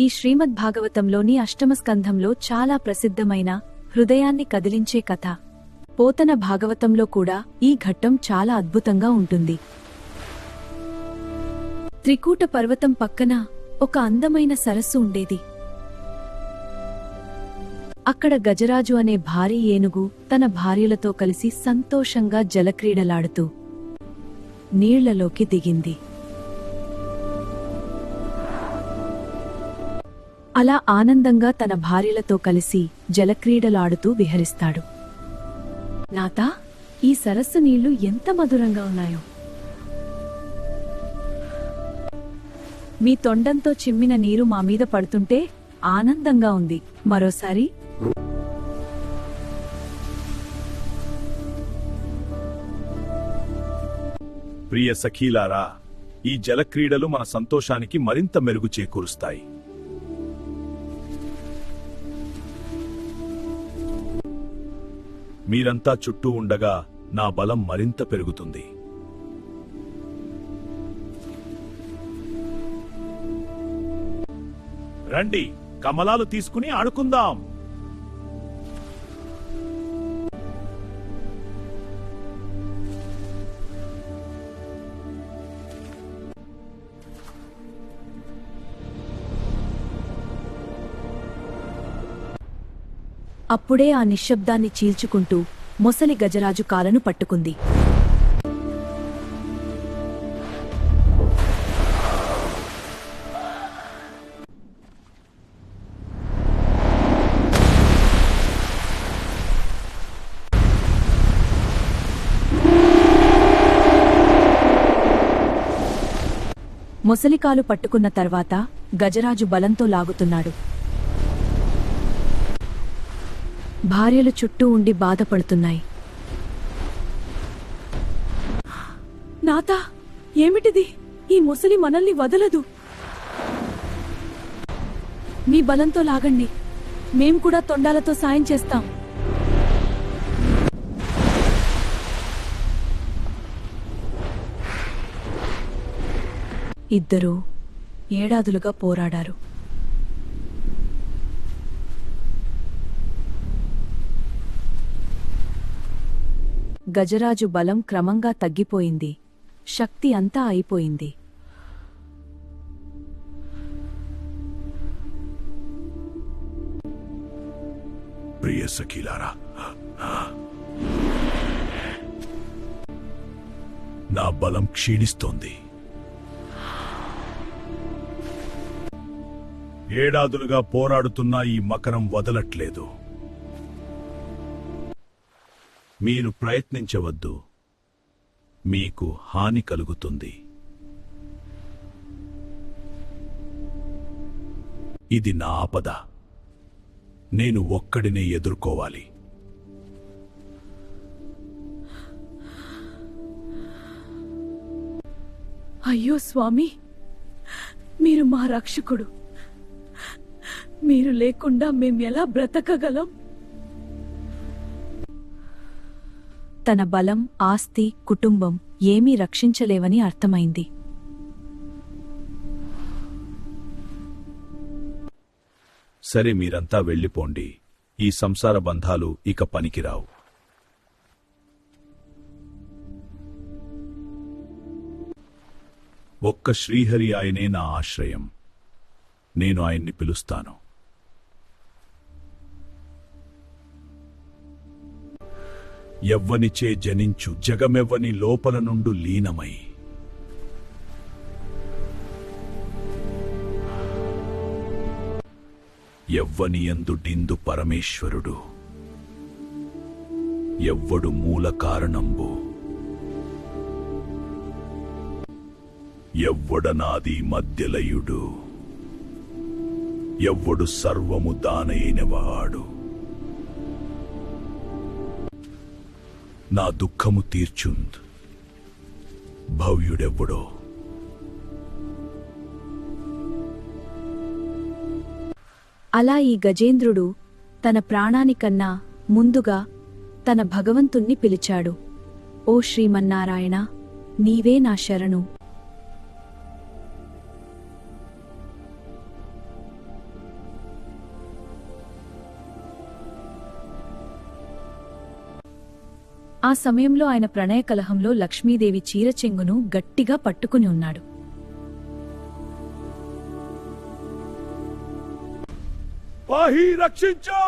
ఈ శ్రీమద్భాగవతంలోని అష్టమ స్కంధంలో చాలా ప్రసిద్ధమైన హృదయాన్ని కదిలించే కథ. పోతన భాగవతంలో కూడా ఈ ఘట్టం చాలా అద్భుతంగా ఉంటుంది. త్రికూట పర్వతం పక్కన ఒక అందమైన సరస్సు ఉండేది. అక్కడ గజరాజు అనే భారీ ఏనుగు తన భార్యలతో కలిసి సంతోషంగా జలక్రీడలాడుతూ నీళ్లలోకి దిగింది. అలా ఆనందంగా తన భార్యలతో కలిసి జలక్రీడలాడుతూ విహరిస్తాడు. నాతా, ఈ సరస్సు నీళ్లు ఎంత మధురంగా ఉన్నాయో! మీ తొండంతో చిమ్మిన నీరు మా మీద పడుతుంటే ఆనందంగా ఉంది. మరోసారి ప్రియ సఖీలారా, ఈ జలక్రీడలు మన సంతోషానికి మరింత మెరుగు చేకూరుస్తాయి. మీరంతా చుట్టూ ఉండగా నా బలం మరింత పెరుగుతుంది. రండి, కమలాలు తీసుకుని ఆడుకుందాం. అప్పుడే ఆ నిశ్శబ్దాన్ని చీల్చుకుంటూ మొసలి గజరాజు కాలను పట్టుకుంది. మొసలికాలు పట్టుకున్న తర్వాత గజరాజు బలంతో లాగుతున్నాడు. భార్యలు చుట్టూ ఉండి బాధపడుతున్నాయి. నాతా, ఏమిటిది? ఈ మొసలి మనల్ని వదలదు. మీ బలంతో లాగండి, మేం కూడా తొండాలతో సాయం చేస్తాం. ఇద్దరూ ఏడాదులుగా పోరాడారు. గజరాజు బలం క్రమంగా తగ్గిపోయింది. శక్తి అంతా అయిపోయింది. ప్రియ సఖీలారా, నా బలం క్షీణిస్తోంది. ఏడాదులుగా పోరాడుతున్న ఈ మకరం వదలట్లేదు. మీరు ప్రయత్నించవద్దు, మీకు హాని కలుగుతుంది. ఇది నా ఆపద. నేను ఒక్కడినే ఎదుర్కోవాలి. అయ్యో స్వామి, మీరు మా రక్షకుడు. మీరు లేకుండా మేం ఎలా బ్రతకగలం? తన బలం, ఆస్తి, కుటుంబం ఏమీ రక్షించలేవని అర్థమైంది. సరే, మీరంతా వెళ్ళిపోండి. ఈ సంసార బంధాలు ఇక పనికిరావు. ఒక్క శ్రీహరి ఆయనే నా ఆశ్రయం. నేను ఆయన్ని పిలుస్తాను. ఎవ్వనిచే జనించు జగమెవ్వని లోపల నుండు లీనమై. ఎవ్వనియందు డిందు పరమేశ్వరుడు. ఎవ్వడు మూల కారణంబు. ఎవ్వడనాది మధ్యలయుడు. ఎవ్వడు సర్వము దానైనవాడు. నా దుఃఖము తీర్చుంద్ భవ్యుడెవ్వడో. అలా ఈ గజేంద్రుడు తన ప్రాణానికన్నా ముందుగా తన భగవంతుణ్ణి పిలిచాడు. ఓ శ్రీమన్నారాయణ, నీవే నా శరణు. ఆ సమయంలో ఆయన ప్రణయ కలహంలో లక్ష్మీదేవి చీర చెంగును గట్టిగా పట్టుకుని ఉన్నాడు. పాహి రక్షించు!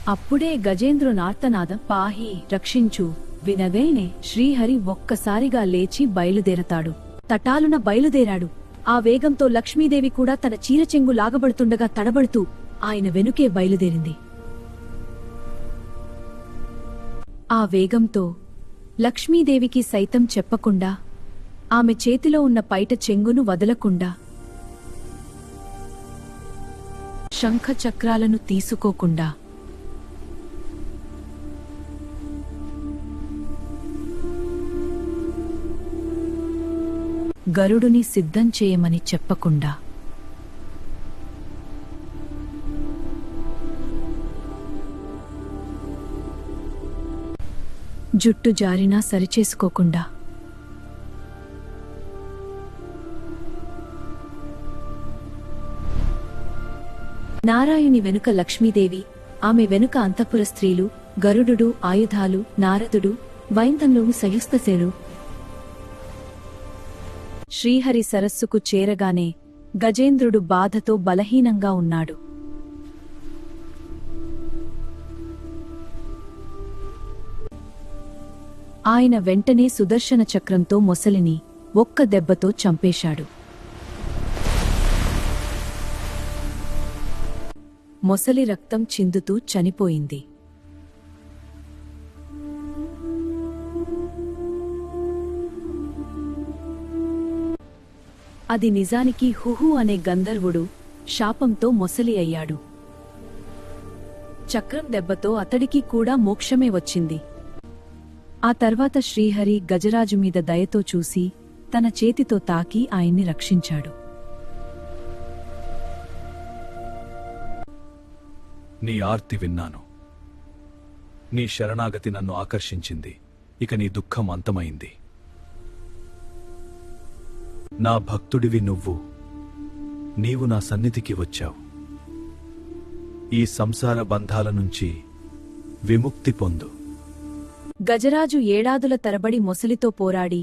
అప్పుడే గజేంద్రునార్తనాదం పాహి రక్షించు వినగానే శ్రీహరి ఒక్కసారిగా లేచి బయలుదేరతాడు. తటాలున బయలుదేరాడు. ఆ వేగంతో లక్ష్మీదేవి కూడా తన చీరచెంగు లాగబడుతుండగా తడబడుతూ ఆయన వెనుకే బయలుదేరింది. ఆ వేగంతో లక్ష్మీదేవికి సైతం చెప్పకుండా, ఆమె చేతిలో ఉన్న పైట చెంగును వదలకుండా, శంఖచక్రాలను తీసుకోకుండా గరుడుని సిద్ధం చేయమని చెప్పకుండా జుట్టు జారినా సరిచేసుకోకుండా నారాయుని వెనుక లక్ష్మీదేవి, ఆమె వెనుక అంతఃపుర స్త్రీలు, గరుడు, ఆయుధాలు, నారదుడు, వైంతంలోని సయుస్తసేలు. శ్రీహరి సరస్సుకు చేరగానే గజేంద్రుడు బాధతో బలహీనంగా ఉన్నాడు. ఆయన వెంటనే సుదర్శన చక్రంతో మొసలిని ఒక్క దెబ్బతో చంపేశాడు. మొసలి రక్తం చిందుతూ చనిపోయింది. అది నిజానికి హుహు అనే గంధర్వుడు శాపంతో మొసలి అయ్యాడు. చక్రం దెబ్బతో అతడికి కూడా మోక్షమే వచ్చింది. ఆ తర్వాత శ్రీహరి గజరాజు మీద దయతో చూసి తన చేతితో తాకి ఆయన్ని రక్షించాడు. నీ ఆర్తి విన్నాను. నీ శరణాగతి నన్ను ఆకర్షించింది. ఇక నీ దుఃఖం అంతమైంది. నా భక్తుడివి నువ్వు. నీవు నా సన్నిధికి వచ్చావు. ఈ సంసార బంధాల నుంచి విముక్తి పొందు. గజరాజు ఏడాదుల తరబడి మొసలితో పోరాడి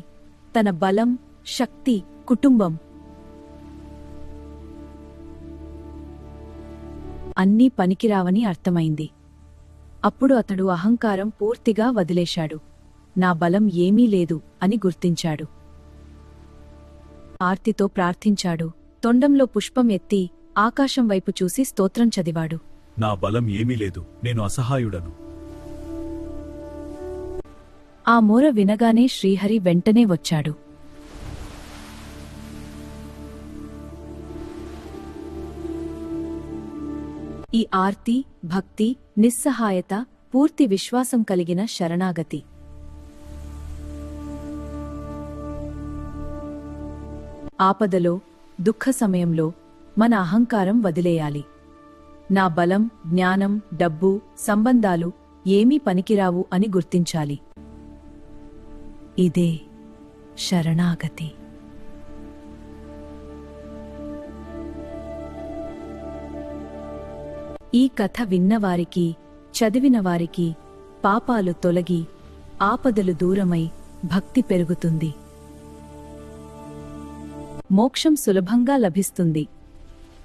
తన బలం, శక్తి, కుటుంబం అన్నీ పనికిరావని అర్థమైంది. అప్పుడు అతడు అహంకారం పూర్తిగా వదిలేశాడు. నా బలం ఏమీ లేదు అని గుర్తించాడు. ఆర్తితో ప్రార్థించాడు. తొండంలో పుష్పం ఎత్తి ఆకాశం వైపు చూసి స్తోత్రం చదివాడు. నా బలం ఏమీ లేదు, నేను అసహాయుడను. ఆ మోర వినగానే శ్రీహరి వెంటనే వచ్చాడు. ఈ ఆర్తి, భక్తి, నిస్సహాయత, పూర్తి విశ్వాసం కలిగిన శరణాగతి. ఆపదలో, దుఃఖ సమయంలో మన అహంకారం వదిలేయాలి. నా బలం, జ్ఞానం, డబ్బు, సంబంధాలు ఏమీ పనికిరావు అని గుర్తించాలి. ఇదే శరణాగతి. ఈ కథ విన్నవారికి, చదివినవారికి పాపాలు తొలగి, ఆపదలు దూరమై భక్తి పెరుగుతుంది. మోక్షం సులభంగా లభిస్తుంది.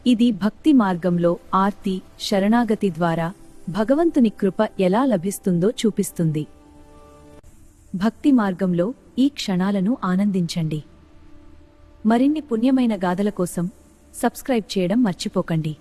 ఇది భక్తి మార్గంలో ఆర్తి, శరణాగతి ద్వారా భగవంతుని కృప ఎలా లభిస్తుందో చూపిస్తుంది. భక్తి మార్గంలో ఈ క్షణాలను ఆనందించండి. మరిన్ని పుణ్యమైన గాథల కోసం సబ్స్క్రైబ్ చేయడం మర్చిపోకండి.